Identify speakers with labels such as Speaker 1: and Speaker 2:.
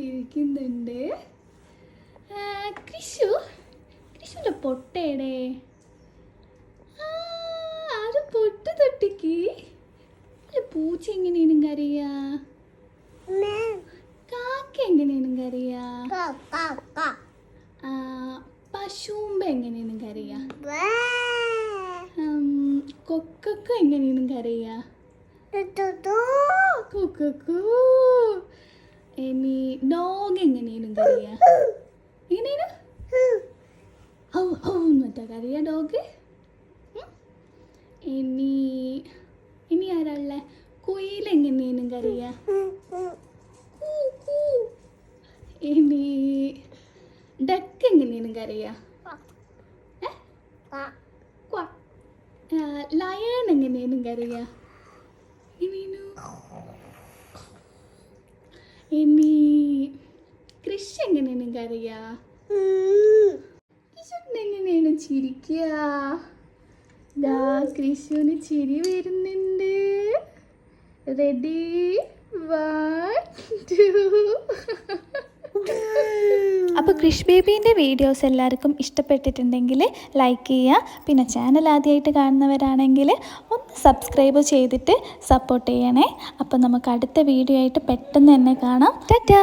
Speaker 1: ഇരിക്കുന്നുണ്ട്. കൃഷുവിൻ്റെ പൊട്ടേടെ അത് പൊട്ട് തൊട്ടിക്ക്. പൂച്ച എങ്ങനെയാണ് കറിയാ? കാക്ക എങ്ങനെയാണ് കറിയാ? പശുമ്പ എങ്ങനെയാണ് കറിയാ? കൊക്കക്ക എങ്ങനെയാണ് കറിയാ? കൊക്കക്കോ. ഇനി ഡോഗ് എങ്ങനെയാണ് കറിയാ? എങ്ങനെയാണ് മറ്റാ കറിയാ ഡോഗ്? ഇനി ആരാള? കുയിൽ എങ്ങനെയാണ് കറിയാ? ഇനി ഡക്ക് എങ്ങനെയാണ് കറിയാ? ലയൺ എങ്ങനെയാണ് കറിയാ? ഇനി കൃഷി എങ്ങനെയാണ് കറിയാ? കൃഷ്ണൻ എങ്ങനെയാണ് ചിരിക്കുക? കൃഷ്ണന് ചിരി വരുന്നുണ്ട്. റെഡി 1 2.
Speaker 2: അപ്പോൾ കൃഷ് ബേബീൻ്റെ വീഡിയോസ് എല്ലാവർക്കും ഇഷ്ടപ്പെട്ടിട്ടുണ്ടെങ്കിൽ ലൈക്ക് ചെയ്യുക. പിന്നെ ചാനൽ ആദ്യമായിട്ട് കാണുന്നവരാണെങ്കിൽ ഒന്ന് സബ്സ്ക്രൈബ് ചെയ്തിട്ട് സപ്പോർട്ട് ചെയ്യണേ. അപ്പോൾ നമുക്ക് അടുത്ത വീഡിയോ ആയിട്ട് പെട്ടെന്ന് തന്നെ കാണാം. ടാറ്റാ.